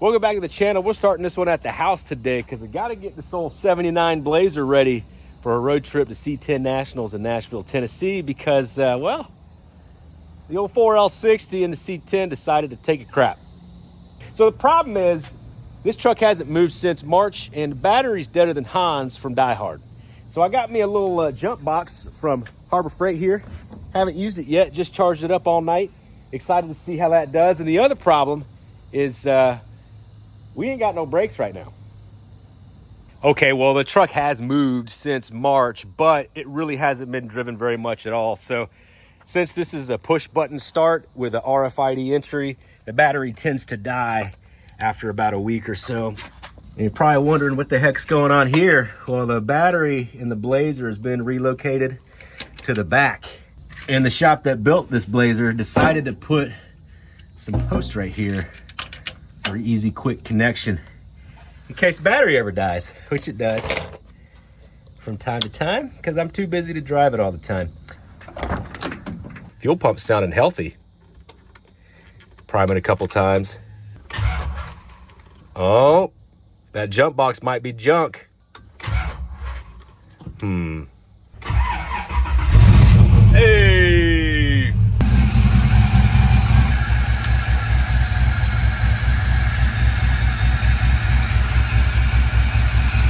Welcome back to the channel. We're starting this one at the house today because we got to get this old 79 Blazer ready for a road trip to C10 Nationals in Nashville, Tennessee because, well, the old 4L60 and the C10 decided to take a crap. So the problem is this truck hasn't moved since March and the battery's deader than Hans from Die Hard. So I got me a little jump box from Harbor Freight here. Haven't used it yet, just charged it up all night. Excited to see how that does. And the other problem is we ain't got no brakes right now. Okay, well, the truck has moved since March, but it really hasn't been driven very much at all. So since this is a push button start with an RFID entry, the battery tends to die after about a week or so. And you're probably wondering what the heck's going on here. Well, the battery in the Blazer has been relocated to the back. And the shop that built this Blazer decided to put some posts right here for easy, quick connection in case the battery ever dies, which it does from time to time because I'm too busy to drive it all the time. Fuel pump's sounding healthy. Prime it a couple times. Oh, that jump box might be junk. Hey!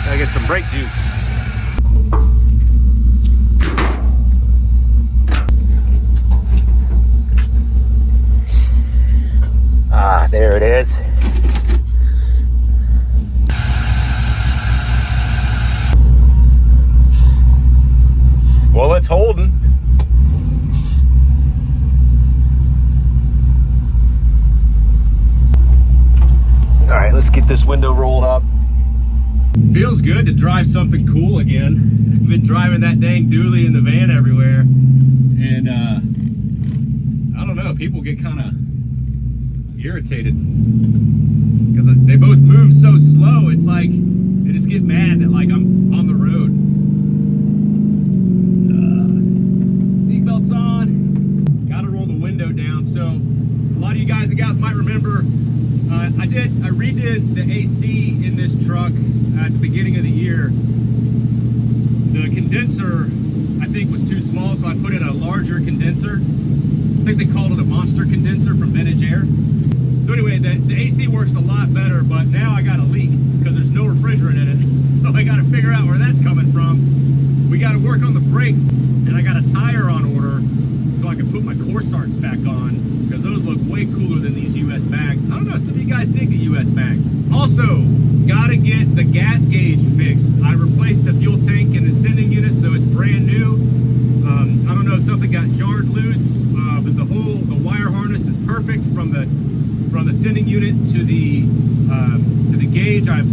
Gotta get some brake juice. Ah, there it is. Well, it's holding. All right, let's get this window rolled up. Feels good to drive something cool again. I've been driving that dang dually in the van everywhere. And I don't know, people get kind of irritated because they both move so slow. It's like they just get mad that like I'm on the road. Seatbelts on. Got to roll the window down. So a lot of you guys and gals might remember I redid the AC in this truck at the beginning of the year. The condenser, I think, was too small, so I put in a larger condenser. I think they called it a monster condenser from Vintage Air. So anyway, the AC works a lot better, but now I got a leak because there's no refrigerant in it. So I got to figure out where that's coming from. We got to work on the brakes, and I got a tire on order so I can put my Corsarts back on because those look way cooler than these US mags. I don't know, some of you guys dig the US mags. Also, gotta get the gas gauge fixed. I replaced the fuel tank in the sending unit, so it's brand new. I don't know if something got jarred loose, but the wire harness is perfect from the sending unit to the gauge. I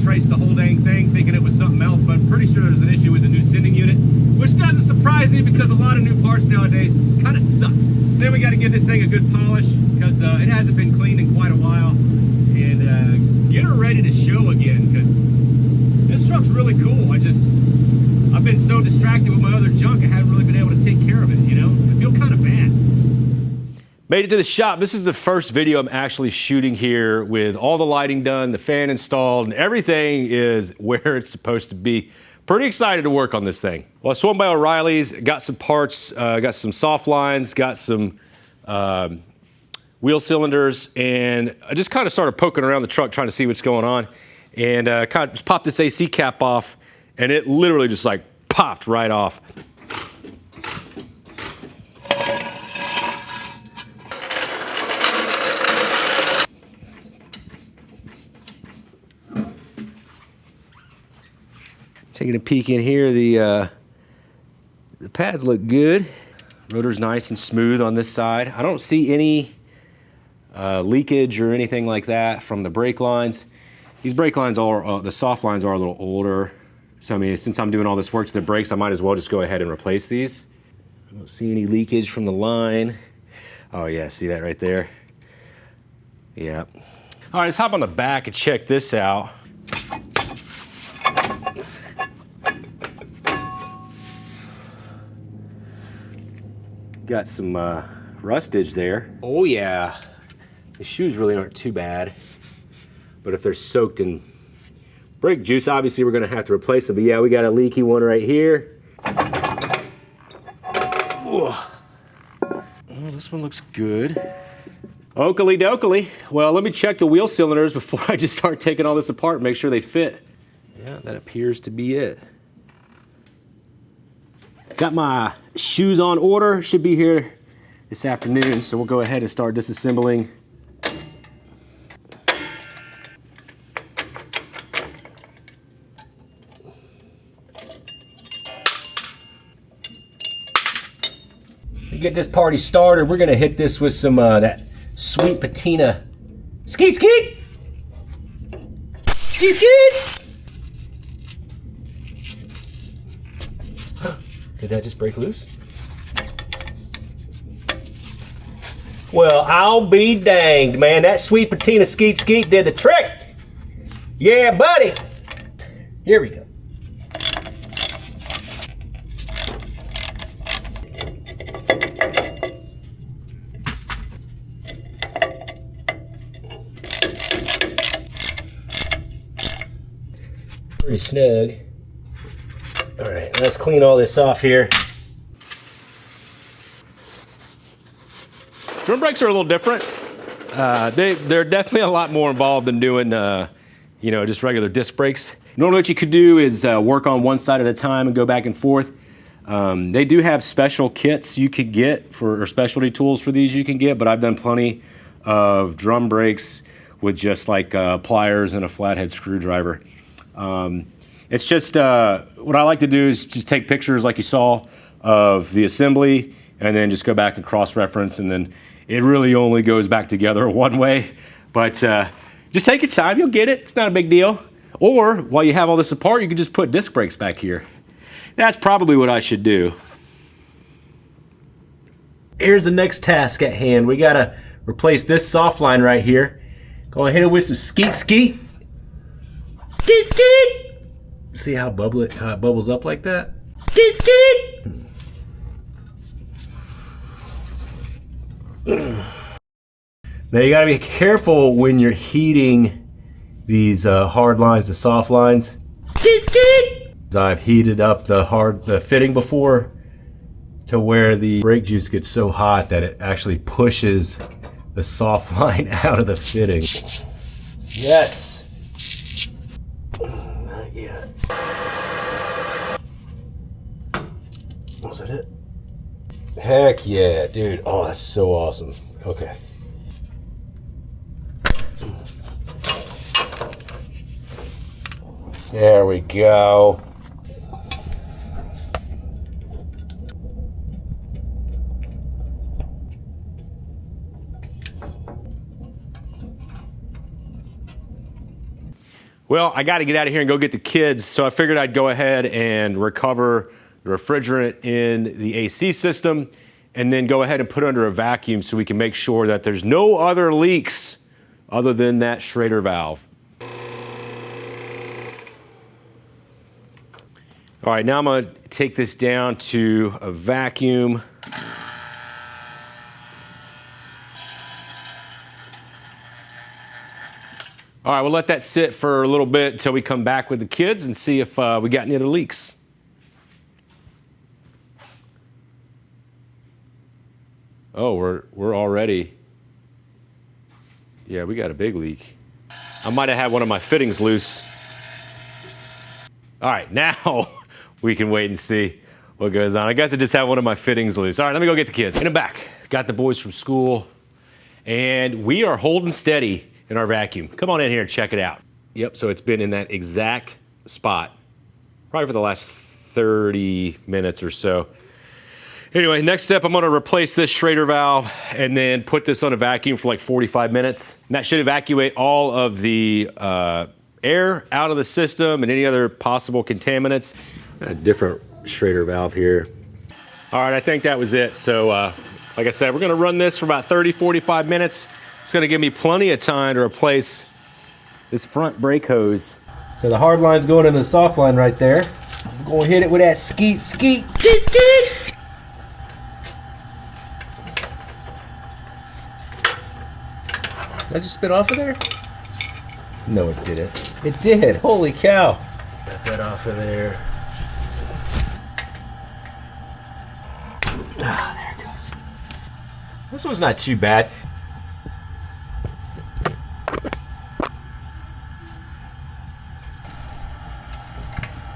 traced the whole dang thing thinking it was something else, but I'm pretty sure there's an issue with the new sending unit, which doesn't surprise me because a lot of new parts nowadays kind of suck. Then we got to give this thing a good polish because it hasn't been cleaned in quite a while, and get her ready to show again because this truck's really cool. I've been so distracted with my other junk, I haven't really been able to take care of it, you know? I feel kind of bad. Made it to the shop. This is the first video I'm actually shooting here with all the lighting done, the fan installed, and everything is where it's supposed to be. Pretty excited to work on this thing. Well, I swung by O'Reilly's, got some parts, got some soft lines, got some wheel cylinders, and I just kind of started poking around the truck trying to see what's going on, and kind of just popped this AC cap off, and it literally just like popped right off. Taking a peek in here, the pads look good. Rotor's nice and smooth on this side. I don't see any leakage or anything like that from the brake lines. These brake lines are, the soft lines are a little older. So I mean, since I'm doing all this work to the brakes, I might as well just go ahead and replace these. I don't see any leakage from the line. Oh yeah, see that right there? Yeah. All right, let's hop on the back and check this out. Got some rustage there. Oh yeah, the shoes really aren't too bad. but if they're soaked in brake juice, obviously we're gonna have to replace them. But yeah, we got a leaky one right here. Oh, this one looks good. Oakley dokley. Well, let me check the wheel cylinders before I just start taking all this apart and make sure they fit. Yeah, that appears to be it. Got my shoes on order, should be here this afternoon, so we'll go ahead and start disassembling. To get this party started, we're gonna hit this with some that sweet patina. Skeet skeet! Skeet skeet! Did that just break loose? Well, I'll be danged, man. That sweet patina skeet skeet did the trick. Yeah, buddy. Here we go. Pretty snug. All right, let's clean all this off here. Drum brakes are a little different. They're definitely a lot more involved than doing, you know, just regular disc brakes. Normally what you could do is work on one side at a time and go back and forth. They do have special kits you could get for, or specialty tools for these you can get, but I've done plenty of drum brakes with just like pliers and a flathead screwdriver. It's just, what I like to do is just take pictures like you saw of the assembly and then just go back and cross-reference, and then it really only goes back together one way. But just take your time, you'll get it, it's not a big deal. Or while you have all this apart, you can just put disc brakes back here. That's probably what I should do. Here's the next task at hand. We gotta replace this soft line right here. Go ahead and hit it with some skeet skeet. Skeet skeet! See how it bubbles up like that? Skeet skeet! Now you gotta be careful when you're heating these hard lines to soft lines. Skeet skeet! I've heated up the fitting before to where the brake juice gets so hot that it actually pushes the soft line out of the fitting. Yes! Yeah. Was that it? Heck yeah, dude. Oh, that's so awesome. Okay. There we go. Well, I got to get out of here and go get the kids, so I figured I'd go ahead and recover the refrigerant in the AC system and then go ahead and put it under a vacuum so we can make sure that there's no other leaks other than that Schrader valve. All right, now I'm going to take this down to a vacuum. All right, we'll let that sit for a little bit until we come back with the kids and see if we got any other leaks. Oh, we're already, yeah, we got a big leak. I might have had one of my fittings loose. All right, now we can wait and see what goes on. I guess I just had one of my fittings loose. All right, let me go get the kids. In the back, got the boys from school, and we are holding steady in our vacuum. Come on in here and check it out. Yep, so it's been in that exact spot, probably for the last 30 minutes or so. Anyway, next step, I'm gonna replace this Schrader valve and then put this on a vacuum for like 45 minutes. And that should evacuate all of the air out of the system and any other possible contaminants. A different Schrader valve here. All right, I think that was it. So like I said, we're gonna run this for about 30, 45 minutes. It's gonna give me plenty of time to replace this front brake hose. So the hard line's going in the soft line right there. I'm gonna hit it with that skeet, skeet, skeet, skeet. Did I just spit off of there? No, it didn't. It did. Holy cow. Got that off of there. Ah, there it goes. This one's not too bad.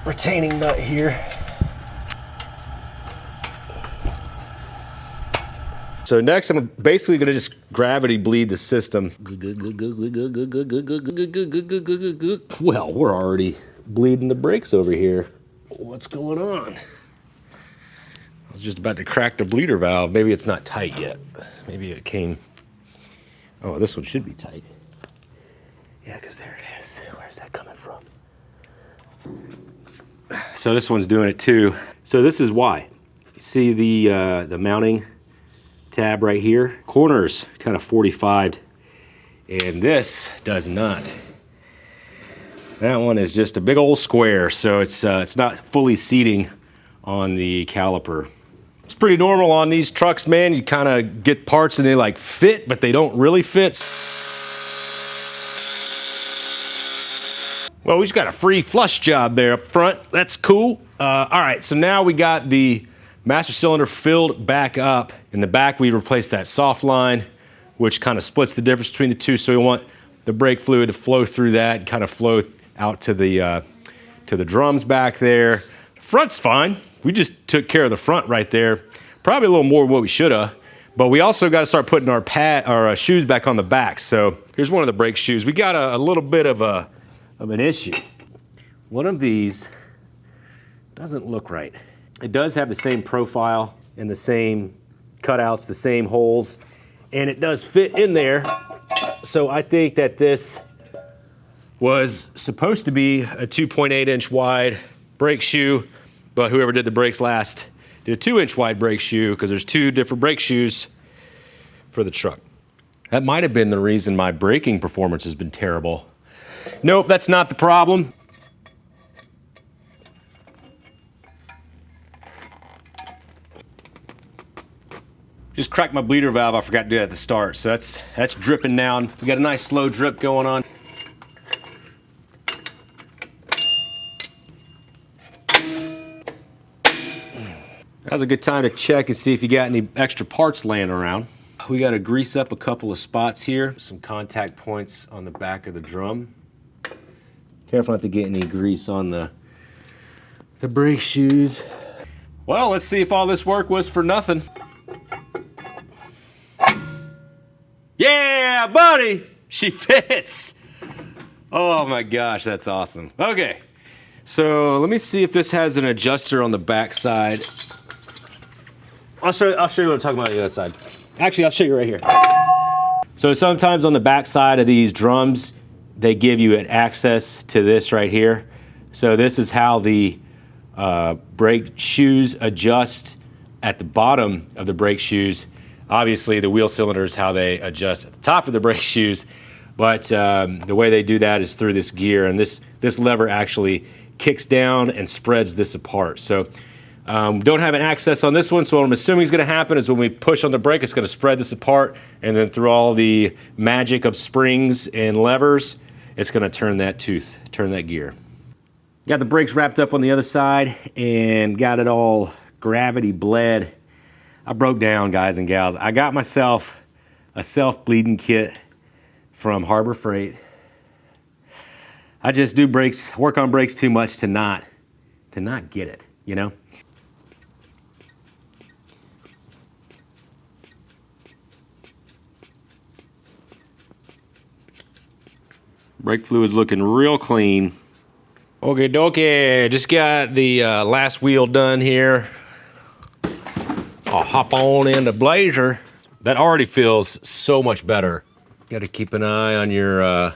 Retaining nut here. So next, I'm basically gonna just gravity bleed the system. Well, we're already bleeding the brakes over here. What's going on? I was just about to crack the bleeder valve. Maybe it's not tight yet. Maybe it came. Oh, this one should be tight. Yeah, because there it is. Where's that coming from? So this one's doing it too. So this is why. You see the mounting tab right here? Corners kind of 45'd, and this does not. That one is just a big old square, so it's not fully seating on the caliper. It's pretty normal on these trucks, man. You kind of get parts and they like fit, but they don't really fit. Well, we just got a free flush job there up front. That's cool. All right, so now we got the master cylinder filled back up. In the back, we replaced that soft line, which kind of splits the difference between the two. So we want the brake fluid to flow through that, kind of flow out to the drums back there. The front's fine. We just took care of the front right there. Probably a little more than what we should have. But we also got to start putting our shoes back on the back. So here's one of the brake shoes. We got a little bit of an issue. One of these doesn't look right. It does have the same profile and the same cutouts, the same holes, and it does fit in there. So I think that this was supposed to be a 2.8-inch wide brake shoe, but whoever did the brakes last did a 2-inch wide brake shoe because there's two different brake shoes for the truck. That might have been the reason my braking performance has been terrible. Nope, that's not the problem. Just cracked my bleeder valve. I forgot to do that at the start. So that's dripping down. We got a nice slow drip going on. Now's a good time to check and see if you got any extra parts laying around. We got to grease up a couple of spots here. Some contact points on the back of the drum. Careful not to get any grease on the brake shoes. Well, let's see if all this work was for nothing. Yeah, buddy, she fits. Oh my gosh, that's awesome. Okay, so let me see if this has an adjuster on the back side. I'll show you what I'm talking about on the other side. Actually, I'll show you right here. So sometimes on the back side of these drums, they give you an access to this right here. So this is how the brake shoes adjust at the bottom of the brake shoes. Obviously, the wheel cylinder is how they adjust at the top of the brake shoes, but the way they do that is through this gear, and this lever actually kicks down and spreads this apart. So don't have an access on this one, so what I'm assuming is going to happen is when we push on the brake, it's going to spread this apart, and then through all the magic of springs and levers, it's going to turn that gear. Got the brakes wrapped up on the other side and got it all gravity bled. I broke down, guys and gals. I got myself a self-bleeding kit from Harbor Freight. I just do work on brakes too much to not get it, you know? Brake fluid's looking real clean. Okay, dokie, just got the last wheel done here. I'll hop on into Blazer. That already feels so much better. Got to keep an eye on your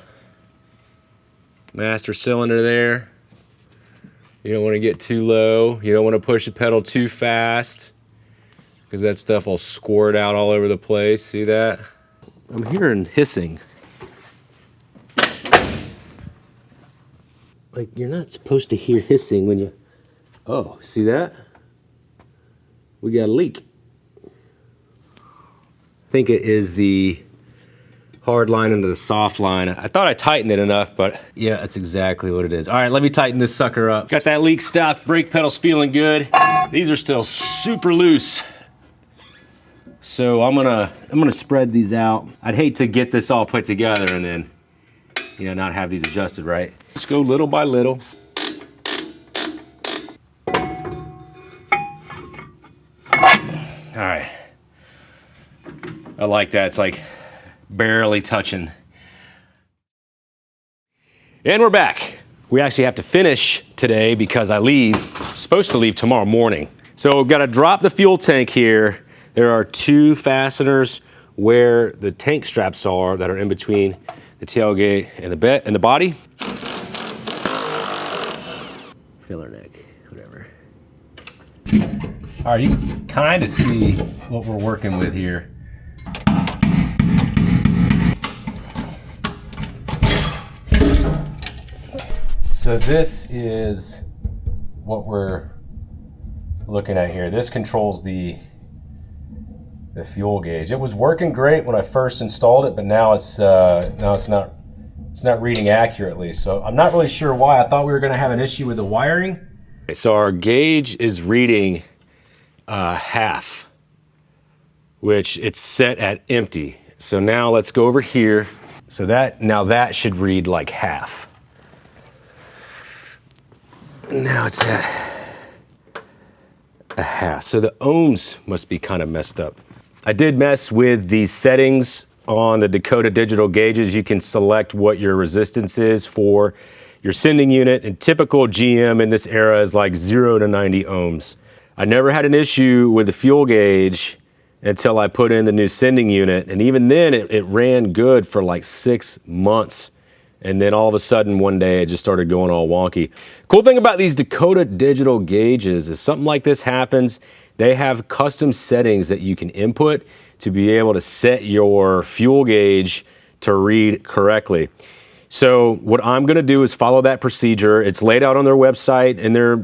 master cylinder there. You don't want to get too low. You don't want to push the pedal too fast because that stuff will squirt out all over the place. See that? I'm hearing hissing. Like, you're not supposed to hear hissing when you... Oh, see that? We got a leak. I think it is the hard line into the soft line. I thought I tightened it enough, but yeah, that's exactly what it is. All right, let me tighten this sucker up. Got that leak stopped, brake pedal's feeling good. These are still super loose. So I'm gonna spread these out. I'd hate to get this all put together and then, you know, not have these adjusted right. Just go little by little. All right. I like that. It's like barely touching. And we're back. We actually have to finish today because supposed to leave tomorrow morning. So we've got to drop the fuel tank here. There are 2 fasteners where the tank straps are that are in between the tailgate and the body. Filler neck, whatever. All right, you can kind of see what we're working with here. So this is what we're looking at here. This controls the fuel gauge. It was working great when I first installed it, but now it's not reading accurately. So I'm not really sure why. I thought we were going to have an issue with the wiring. So our gauge is reading half, which it's set at empty. So now let's go over here. So that should read like half. Now it's at a half. So the ohms must be kind of messed up. I did mess with the settings on the Dakota digital gauges. You can select what your resistance is for your sending unit, and typical GM in this era is like 0 to 90 ohms. I never had an issue with the fuel gauge until I put in the new sending unit, and even then it ran good for like 6 months. And then all of a sudden one day it just started going all wonky. Cool thing about these Dakota digital gauges is something like this happens, they have custom settings that you can input to be able to set your fuel gauge to read correctly. So what I'm gonna do is follow that procedure. It's laid out on their website in their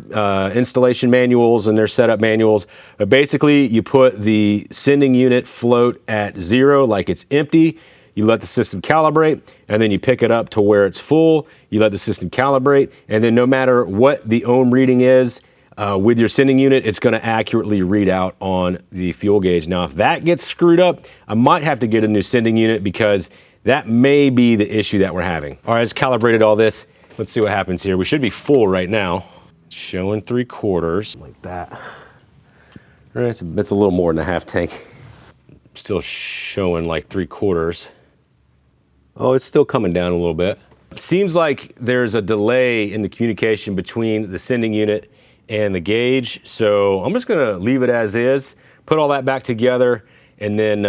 installation manuals and their setup manuals. But basically you put the sending unit float at 0, like it's empty. You let the system calibrate, and then you pick it up to where it's full. You let the system calibrate, and then no matter what the ohm reading is with your sending unit, it's gonna accurately read out on the fuel gauge. Now, if that gets screwed up, I might have to get a new sending unit because that may be the issue that we're having. All right, I just calibrated all this. Let's see what happens here. We should be full right now. Showing 3/4, like that. All right, it's a little more than a half tank. Still showing like 3/4. Oh, it's still coming down a little bit. It seems like there's a delay in the communication between the sending unit and the gauge. So I'm just gonna leave it as is, put all that back together, and then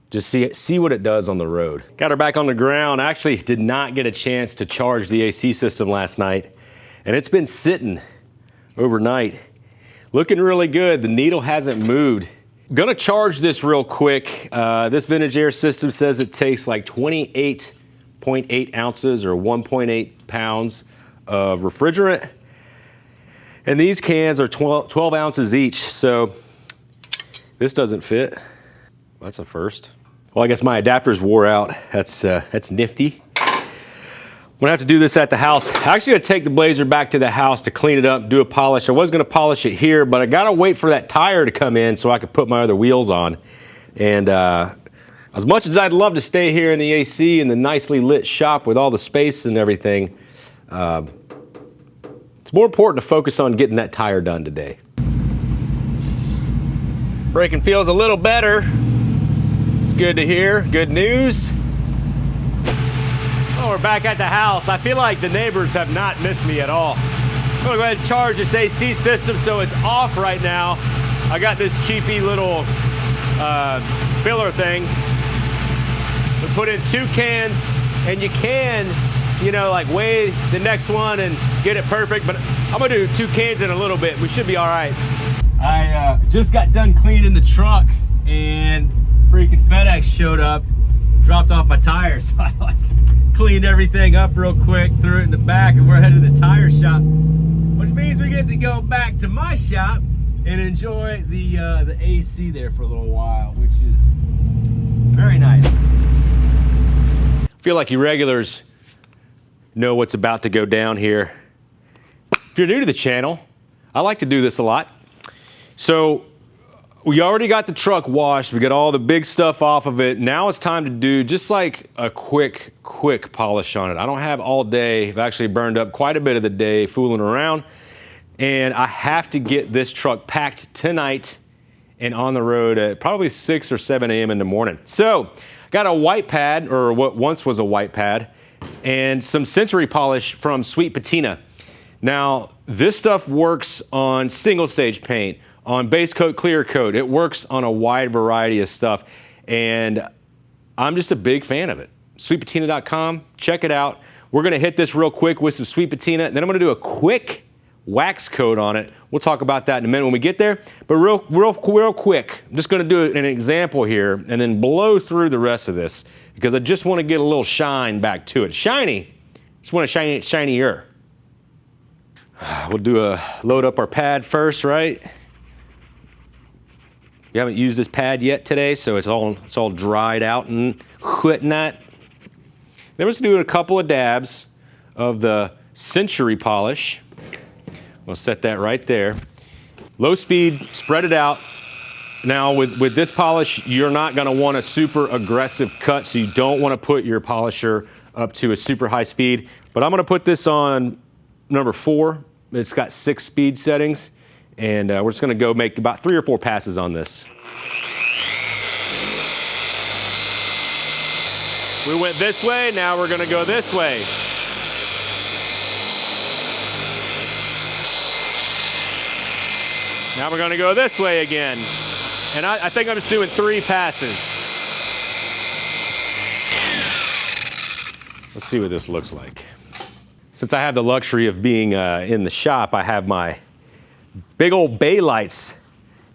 just see what it does on the road. Got her back on the ground. I actually did not get a chance to charge the AC system last night, and it's been sitting overnight. Looking really good. The needle hasn't moved. Gonna charge this real quick. This vintage air system says it takes like 28.8 ounces or 1.8 pounds of refrigerant. And these cans are 12 ounces each, so this doesn't fit. That's a first. Well, I guess my adapters wore out. That's nifty. I'm gonna have to do this at the house. I'm actually gonna take the Blazer back to the house to clean it up, do a polish. I was gonna polish it here, but I gotta wait for that tire to come in so I could put my other wheels on. And as much as I'd love to stay here in the AC in the nicely lit shop with all the space and everything, it's more important to focus on getting that tire done today. Braking feels a little better. It's good to hear, good news. Oh, we're back at the house. I feel like the neighbors have not missed me at all. I'm gonna go ahead and charge this AC system so it's off right now. I got this cheapy little filler thing. We put in 2 cans, and you can, you know, like weigh the next one and get it perfect, but I'm gonna do 2 cans in a little bit. We should be all right. I just got done cleaning the truck, and freaking FedEx showed up, dropped off my tires. So I cleaned everything up real quick, threw it in the back, and we're headed to the tire shop, which means we get to go back to my shop and enjoy the AC there for a little while, which is very nice. feel like you regulars know what's about to go down here. If you're new to the channel, I like to do this a lot. So we already got the truck washed. We got all the big stuff off of it. Now it's time to do just like a quick polish on it. I don't have all day. I've actually burned up quite a bit of the day fooling around. And I have to get this truck packed tonight and on the road at probably 6 or 7 a.m. in the morning. So got a white pad, or what once was a white pad, and some Century polish from Sweet Patina. Now, this stuff works on single stage paint, on base coat, clear coat. It works on a wide variety of stuff, and I'm just a big fan of it. SweetPatina.com, check it out. We're gonna hit this real quick with some Sweet Patina, and then I'm gonna do a quick wax coat on it. We'll talk about that in a minute when we get there. But real quick, I'm just gonna do an example here and then blow through the rest of this because I just wanna get a little shine back to it. Shiny, just wanna shine it shinier. We'll load up our pad first, right? We haven't used this pad yet today, so it's all dried out and whatnot. Then we're just doing a couple of dabs of the Century polish. We'll set that right there. Low speed, spread it out. Now with this polish, you're not gonna want a super aggressive cut, so you don't wanna put your polisher up to a super high speed. But I'm gonna put this on number 4. It's got 6 speed settings, and we're just gonna go make about 3 or 4 passes on this. We went this way, now we're gonna go this way. Now we're gonna go this way again. And I think I'm just doing 3 passes. Let's see what this looks like. Since I have the luxury of being in the shop, I have my big old bay lights,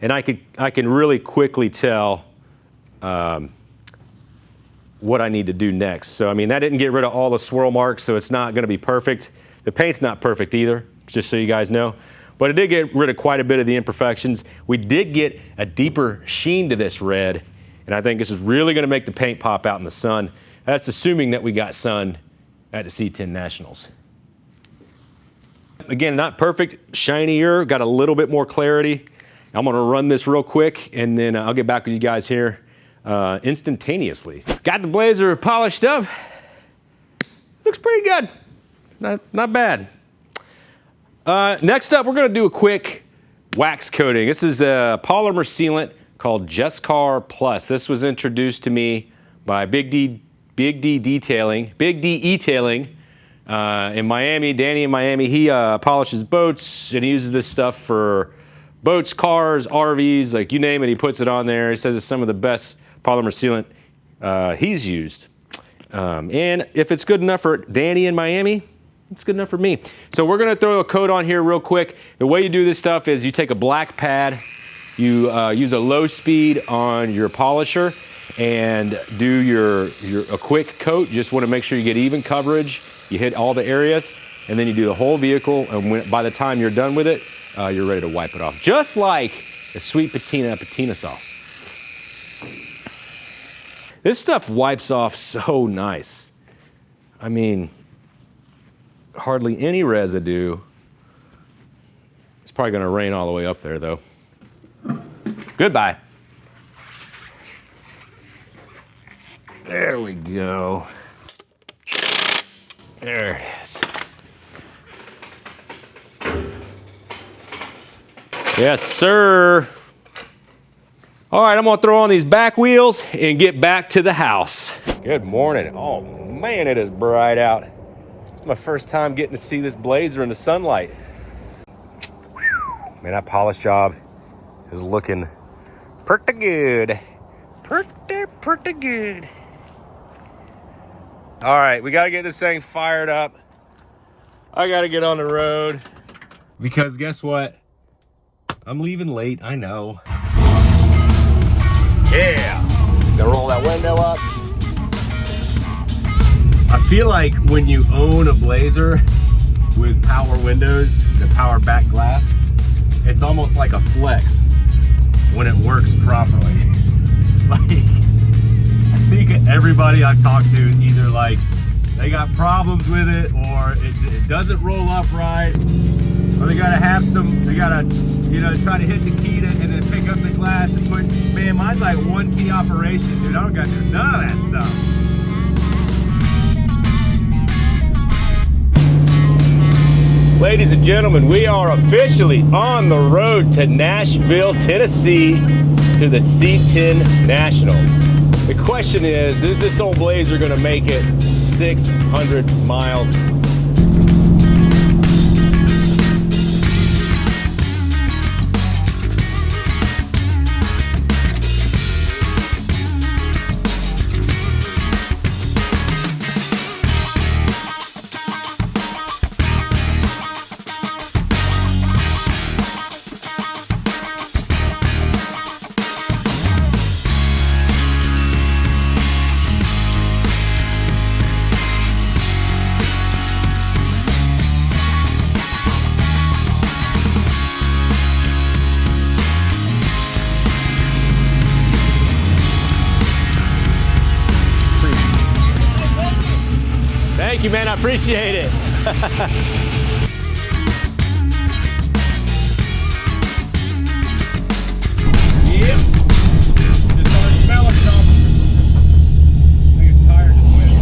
and I can really quickly tell what I need to do next. So I mean, that didn't get rid of all the swirl marks, so it's not gonna be perfect. The paint's not perfect either, just so you guys know. But it did get rid of quite a bit of the imperfections. We did get a deeper sheen to this red, and I think this is really gonna make the paint pop out in the sun. That's assuming that we got sun at the C10 Nationals. Again, not perfect, shinier, got a little bit more clarity. I'm gonna run this real quick, and then I'll get back with you guys here instantaneously. Got the Blazer polished up. Looks pretty good, not bad. Next up, we're gonna do a quick wax coating. This is a polymer sealant called Jescar Plus. This was introduced to me by Big D Detailing in Miami. Danny in Miami, he polishes boats, and he uses this stuff for boats, cars, RVs, like you name it, he puts it on there. He says it's some of the best polymer sealant he's used. And if it's good enough for Danny in Miami, it's good enough for me. So we're gonna throw a coat on here real quick. The way you do this stuff is you take a black pad, you use a low speed on your polisher, and do a quick coat. You just wanna make sure you get even coverage, you hit all the areas, and then you do the whole vehicle, and by the time you're done with it, you're ready to wipe it off. Just like a Sweet Patina sauce. This stuff wipes off so nice. I mean, hardly any residue. It's probably gonna rain all the way up there though. Goodbye. There we go. There it is. Yes, sir. All right, I'm gonna throw on these back wheels and get back to the house. Good morning. Oh man, it is bright out. It's my first time getting to see this Blazer in the sunlight. Man, that polish job is looking pretty good. Pretty good. All right, we gotta get this thing fired up. I gotta get on the road because guess what? I'm leaving late, I know. Yeah, gotta roll that window up. I feel like when you own a Blazer with power windows and a power back glass, it's almost like a flex when it works properly. Like, I think think everybody I've talked to, either like they got problems with it, or it doesn't roll up right, or they gotta have some, they gotta, you know, try to hit the key to, and then pick up the glass and put, man, mine's like one key operation, dude. I don't gotta do none of that stuff. Ladies and gentlemen, we are officially on the road to Nashville, Tennessee, to the C10 Nationals. The question is this old Blazer gonna make it 600 miles? Thank you, man. I appreciate it. Yep. Just started smelling something. I think a tire just went.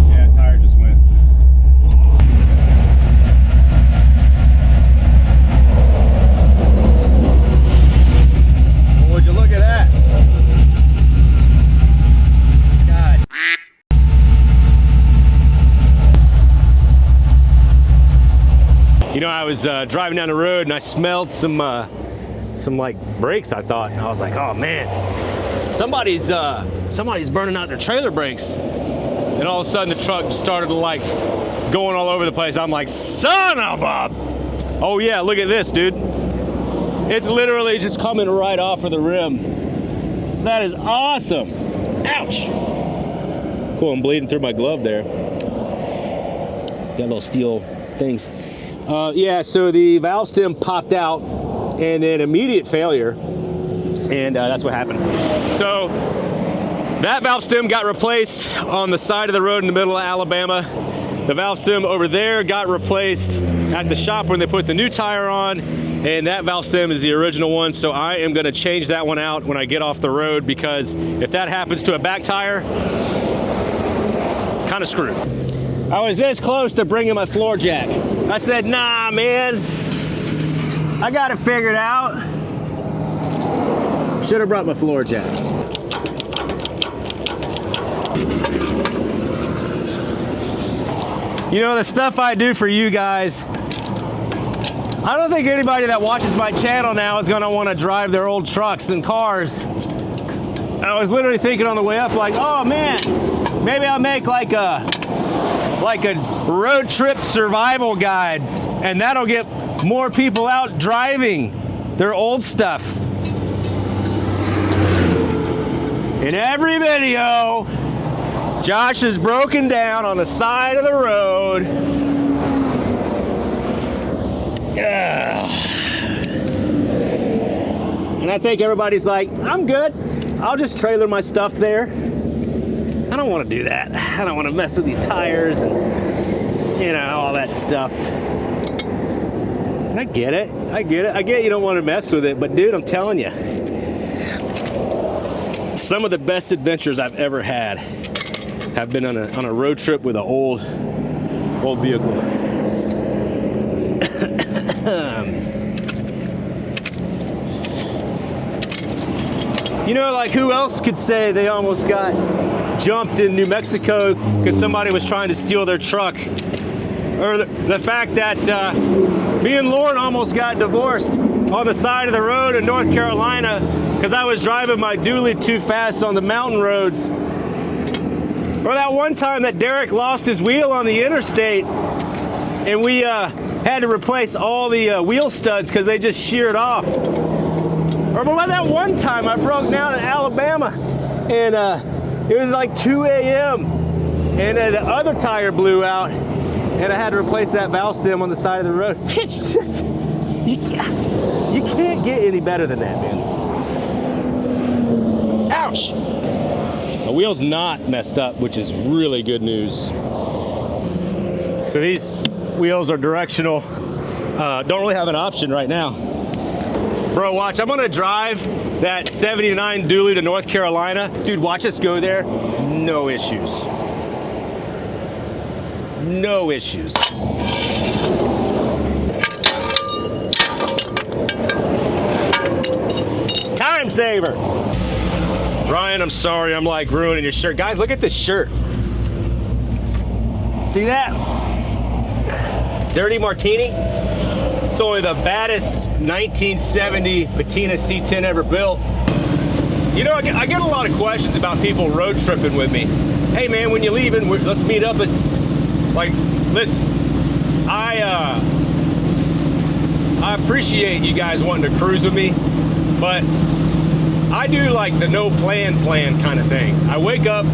Yeah, a tire just went. Well, would you look at that? You know, I was driving down the road and I smelled some like brakes, I thought. And I was like, oh man, somebody's burning out their trailer brakes. And all of a sudden the truck just started like going all over the place. I'm like, son of a... Oh yeah, look at this, dude. It's literally just coming right off of the rim. That is awesome. Ouch. Cool, I'm bleeding through my glove there. Got little steel things. Yeah, so the valve stem popped out and then immediate failure, and that's what happened. So that valve stem got replaced on the side of the road in the middle of Alabama. The valve stem over there got replaced at the shop when they put the new tire on, and that valve stem is the original one, so I am gonna change that one out when I get off the road, because if that happens to a back tire, kind of screwed. I was this close to bringing my floor jack. I said, nah, man, I got it figured out. Should have brought my floor jack. You know, the stuff I do for you guys, I don't think anybody that watches my channel now is gonna wanna drive their old trucks and cars. I was literally thinking on the way up, like, oh man, maybe I'll make like a road trip survival guide, and that'll get more people out driving their old stuff. In every video, Josh is broken down on the side of the road. And I think everybody's like, I'm good. I'll just trailer my stuff there. I don't want to do that. I don't want to mess with these tires and, you know, all that stuff. I get it. I get it. I get you don't want to mess with it, but dude, I'm telling you, some of the best adventures I've ever had have been on a road trip with an old vehicle. You know, like who else could say they almost got jumped in New Mexico because somebody was trying to steal their truck? Or the fact that me and Lauren almost got divorced on the side of the road in North Carolina because I was driving my dually too fast on the mountain roads. Or that one time that Derek lost his wheel on the interstate and we had to replace all the wheel studs because they just sheared off. Or about that one time I broke down in Alabama and it was like 2 a.m. and the other tire blew out and I had to replace that valve stem on the side of the road. It's just, you can't get any better than that, man. Ouch! The wheel's not messed up, which is really good news. So these wheels are directional. Don't really have an option right now. Bro, watch, I'm gonna drive that 79 dually to North Carolina. Dude, watch us go there. No issues. No issues. Time saver. Ryan, I'm sorry, I'm like ruining your shirt. Guys, look at this shirt. See that? Dirty Martini. It's only the baddest 1970 patina C10 ever built. You know, I get a lot of questions about people road tripping with me. Hey man, when you're leaving, let's meet up. Like, listen, I appreciate you guys wanting to cruise with me, but I do like the no plan kind of thing. I wake up,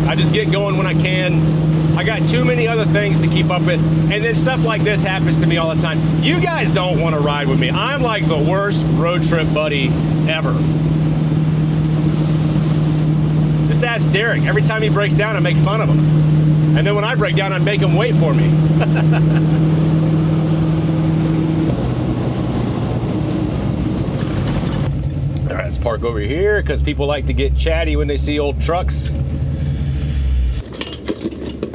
I just get going when I can. I got too many other things to keep up with, and then stuff like this happens to me all the time. You guys don't want to ride with me. I'm like the worst road trip buddy ever. Just ask Derek. Every time he breaks down, I make fun of him. And then when I break down, I make him wait for me. All right, let's park over here because people like to get chatty when they see old trucks.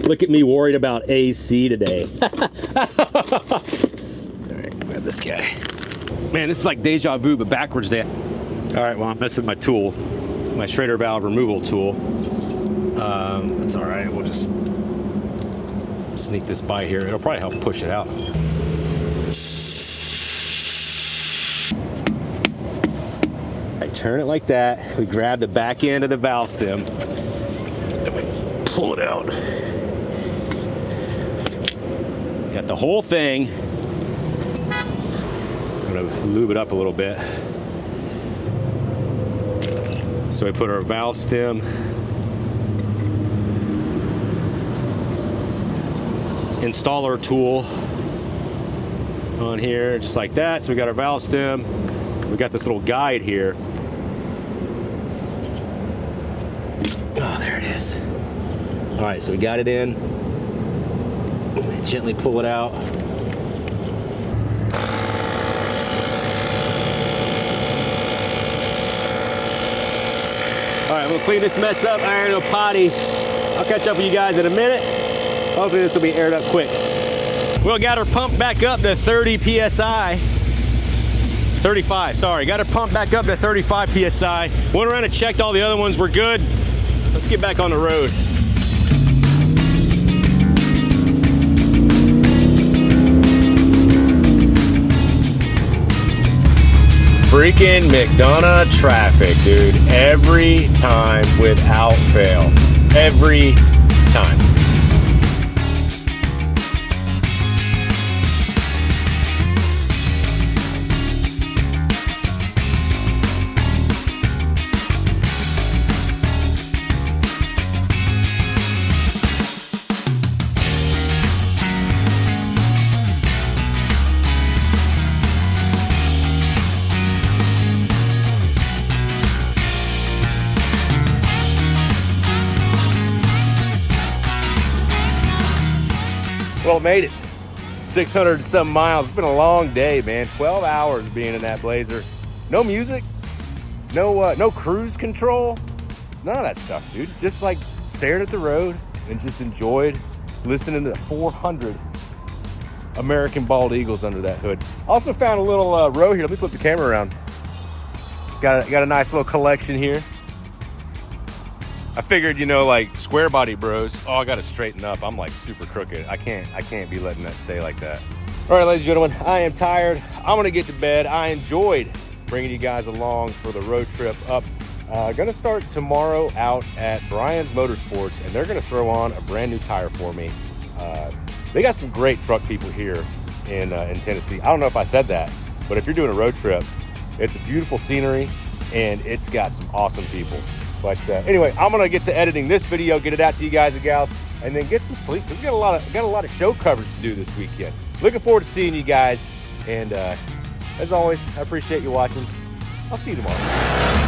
Look at me worried about AC today. All right, grab this guy. Man, this is like deja vu, but backwards day. All right, well, I'm missing my tool, my Schrader valve removal tool. That's all right, we'll just sneak this by here. It'll probably help push it out. I turn it like that. We grab the back end of the valve stem, then we pull it out. Got the whole thing. I'm gonna lube it up a little bit. So we put our valve stem installer tool on here, just like that. So we got our valve stem. We got this little guide here. Oh, there it is. All right, so we got it in. Gently pull it out. All right, we'll clean this mess up, iron no potty. I'll catch up with you guys in a minute. Hopefully this will be aired up quick. Well, got her pumped back up to 30 PSI. 35, sorry. Got her pumped back up to 35 PSI. Went around and checked all the other ones were good. Let's get back on the road. Freaking McDonough traffic, dude. Every time without fail. Every time. Well, made it. 600 and some miles. It's been a long day, man. 12 hours being in that Blazer. No music, no cruise control, none of that stuff, dude. Just like stared at the road and just enjoyed listening to the 400 American bald eagles under that hood. Also found a little row here. Let me flip the camera around. Got a nice little collection here. I figured, you know, like square body bros, oh, I gotta straighten up. I'm like super crooked. I can't be letting that stay like that. All right, ladies and gentlemen, I am tired. I'm gonna get to bed. I enjoyed bringing you guys along for the road trip up. Gonna start tomorrow out at Brian's Motorsports, and they're gonna throw on a brand new tire for me. They got some great truck people here in Tennessee. I don't know if I said that, but if you're doing a road trip, it's a beautiful scenery and it's got some awesome people. But anyway, I'm gonna get to editing this video, get it out to you guys and gals, and then get some sleep. We've got a lot of show coverage to do this weekend. Looking forward to seeing you guys, and as always, I appreciate you watching. I'll see you tomorrow.